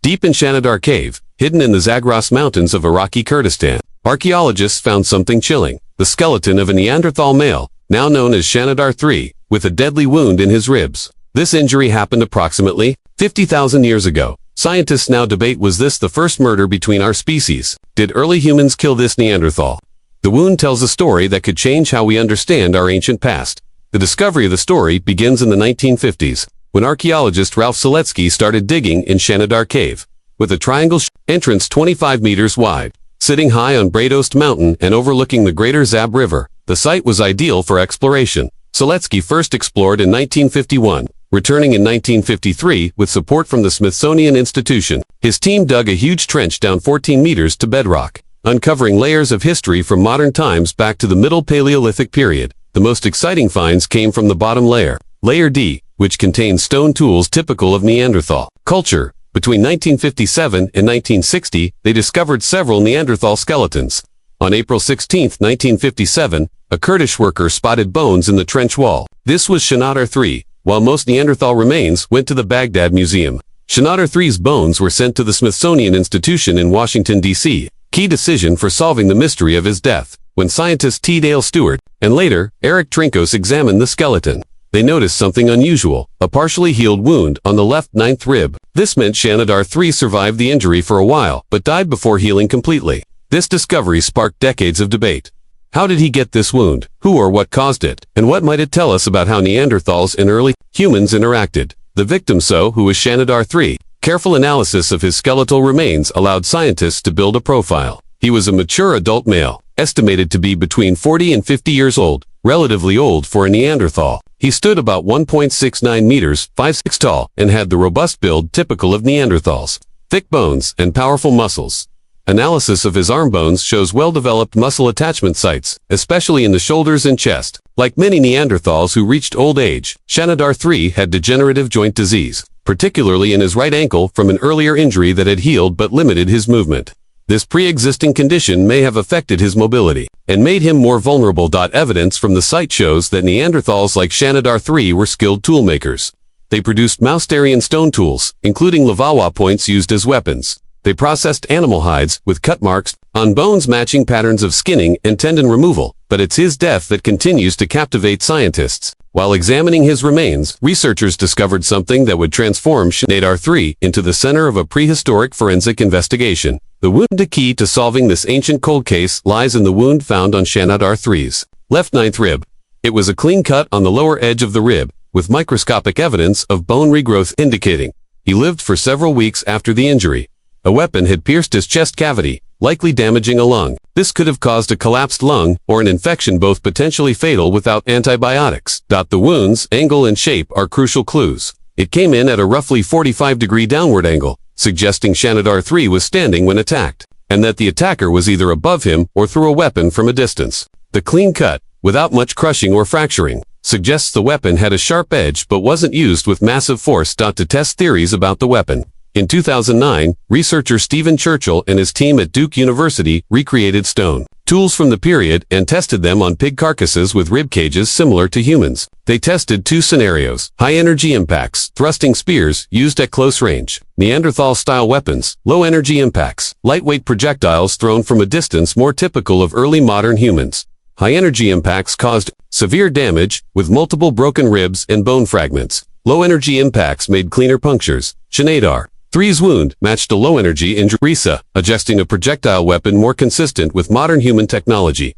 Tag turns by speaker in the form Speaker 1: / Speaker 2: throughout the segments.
Speaker 1: Deep in Shanidar Cave, hidden in the Zagros Mountains of Iraqi Kurdistan, archaeologists found something chilling: the skeleton of a Neanderthal male, now known as Shanidar III, with a deadly wound in his ribs. This injury happened approximately 50,000 years ago. Scientists now debate, was this the first murder between our species? Did early humans kill this Neanderthal? The wound tells a story that could change how we understand our ancient past. The discovery of the story begins in the 1950s, when archaeologist Ralph Seletsky started digging in Shanidar Cave. With a triangle entrance 25 meters wide, sitting high on Bradost Mountain and overlooking the Greater Zab River, the site was ideal for exploration. Seletsky first explored in 1951, returning in 1953 with support from the Smithsonian Institution. His team dug a huge trench down 14 meters to bedrock, uncovering layers of history from modern times back to the Middle Paleolithic period. The most exciting finds came from the bottom layer, Layer D, which contains stone tools typical of Neanderthal culture. Between 1957 and 1960, they discovered several Neanderthal skeletons. On April 16, 1957, a Kurdish worker spotted bones in the trench wall. This was Shanidar III, while most Neanderthal remains went to the Baghdad Museum. Shanidar III's bones were sent to the Smithsonian Institution in Washington, D.C., key decision for solving the mystery of his death. When scientists T. Dale Stewart and later Eric Trinkos examined the skeleton, they noticed something unusual: a partially healed wound on the left ninth rib. This meant Shanidar III survived the injury for a while, but died before healing completely. This discovery sparked decades of debate. How did he get this wound? Who or what caused it? And what might it tell us about how Neanderthals and early humans interacted? The victim, who was Shanidar III. Careful analysis of his skeletal remains allowed scientists to build a profile. He was a mature adult male, estimated to be between 40 and 50 years old, relatively old for a Neanderthal. He stood about 1.69 meters, 5'6" tall, and had the robust build typical of Neanderthals: thick bones and powerful muscles. Analysis of his arm bones shows well-developed muscle attachment sites, especially in the shoulders and chest. Like many Neanderthals who reached old age, Shanidar III had degenerative joint disease, particularly in his right ankle from an earlier injury that had healed but limited his movement. This pre-existing condition may have affected his mobility and made him more vulnerable. Evidence from the site shows that Neanderthals like Shanidar III were skilled toolmakers. They produced Mousterian stone tools, including Lavawa points used as weapons. They processed animal hides, with cut marks on bones matching patterns of skinning and tendon removal. But it's his death that continues to captivate scientists. While examining his remains, researchers discovered something that would transform Shanidar III into the center of a prehistoric forensic investigation. The wound. The key to solving this ancient cold case lies in the wound found on Shanidar III's left ninth rib. It was a clean cut on the lower edge of the rib, with microscopic evidence of bone regrowth indicating he lived for several weeks after the injury. A weapon had pierced his chest cavity, likely damaging a lung. This could have caused a collapsed lung or an infection, both potentially fatal without antibiotics. The wound's angle and shape are crucial clues. It came in at a roughly 45-degree downward angle, suggesting Shanidar III was standing when attacked, and that the attacker was either above him or threw a weapon from a distance. The clean cut, without much crushing or fracturing, suggests the weapon had a sharp edge but wasn't used with massive force. To test theories about the weapon. In 2009, researcher Stephen Churchill and his team at Duke University recreated stone tools from the period and tested them on pig carcasses with rib cages similar to humans. They tested two scenarios: high-energy impacts, thrusting spears used at close range; Neanderthal-style weapons, low-energy impacts, lightweight projectiles thrown from a distance more typical of early modern humans. High-energy impacts caused severe damage, with multiple broken ribs and bone fragments. Low-energy impacts made cleaner punctures. Shanidar III's wound matched a low-energy injury, adjusting a projectile weapon more consistent with modern human technology.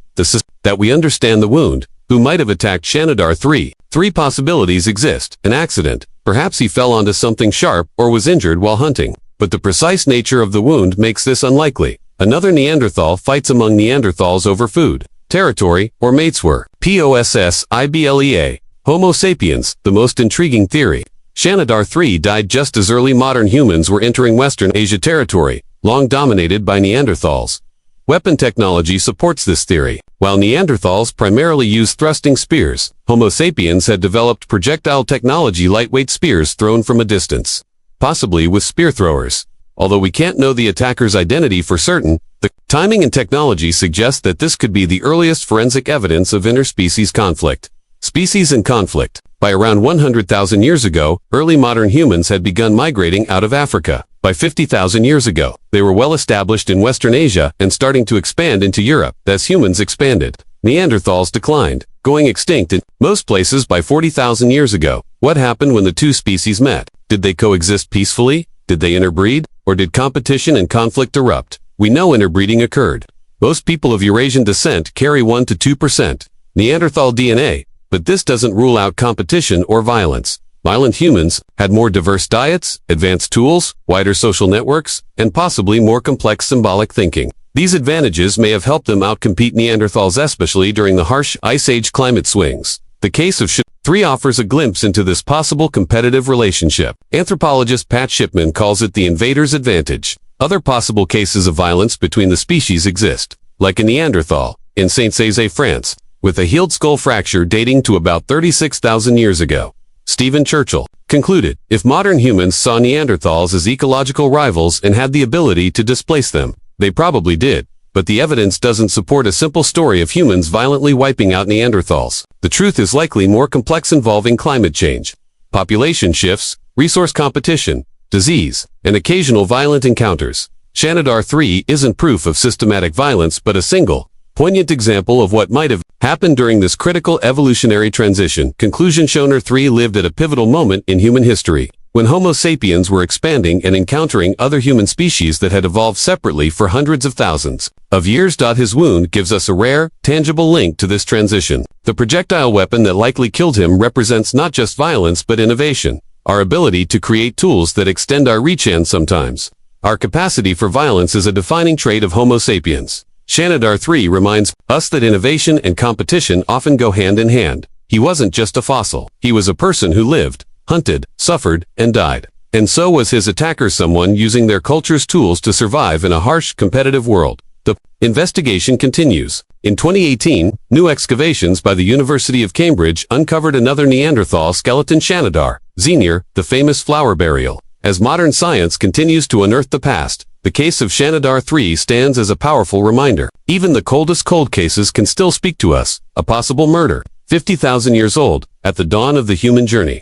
Speaker 1: That we understand the wound. Who might have attacked Shanidar III? Three possibilities exist: an accident, perhaps he fell onto something sharp or was injured while hunting. But the precise nature of the wound makes this unlikely. Another Neanderthal fights among Neanderthals over food, territory, or mates. Were possibly Homo sapiens, the most intriguing theory. Shanidar III died just as early modern humans were entering Western Asia territory, long dominated by Neanderthals. Weapon technology supports this theory. While Neanderthals primarily used thrusting spears, Homo sapiens had developed projectile technology, lightweight spears thrown from a distance, possibly with spear throwers. Although we can't know the attacker's identity for certain, the timing and technology suggest that this could be the earliest forensic evidence of interspecies conflict. Species in conflict. By around 100,000 years ago, early modern humans had begun migrating out of Africa. By 50,000 years ago, they were well established in Western Asia and starting to expand into Europe as humans expanded. Neanderthals declined, going extinct in most places by 40,000 years ago. What happened when the two species met? Did they coexist peacefully? Did they interbreed? Or did competition and conflict erupt? We know interbreeding occurred. Most people of Eurasian descent carry 1 to 2% Neanderthal DNA, but this doesn't rule out competition or violence. Violent humans had more diverse diets, advanced tools, wider social networks, and possibly more complex symbolic thinking. These advantages may have helped them outcompete Neanderthals, especially during the harsh Ice Age climate swings. The case of 3 offers a glimpse into this possible competitive relationship. Anthropologist Pat Shipman calls it the invader's advantage. Other possible cases of violence between the species exist, like a Neanderthal in Saint-Cézanne, France, with a healed skull fracture dating to about 36,000 years ago. Stephen Churchill concluded, if modern humans saw Neanderthals as ecological rivals and had the ability to displace them, they probably did. But the evidence doesn't support a simple story of humans violently wiping out Neanderthals. The truth is likely more complex, involving climate change, population shifts, resource competition, disease, and occasional violent encounters. Shanidar 3 isn't proof of systematic violence but a single, poignant example of what might have happened during this critical evolutionary transition. Conclusion: Shanidar 3 lived at a pivotal moment in human history, when Homo sapiens were expanding and encountering other human species that had evolved separately for hundreds of thousands of years. His wound gives us a rare, tangible link to this transition. The projectile weapon that likely killed him represents not just violence but innovation, our ability to create tools that extend our reach, and sometimes our capacity for violence is a defining trait of Homo sapiens. Shanidar 3 reminds us that innovation and competition often go hand in hand. He wasn't just a fossil. He was a person who lived, hunted, suffered, and died. And so was his attacker, someone using their culture's tools to survive in a harsh, competitive world. The investigation continues. In 2018, new excavations by the University of Cambridge uncovered another Neanderthal skeleton, Shanidar, Xenir, the famous flower burial. As modern science continues to unearth the past, the case of Shanidar 3 stands as a powerful reminder. Even the coldest cold cases can still speak to us. A possible murder, 50,000 years old, at the dawn of the human journey.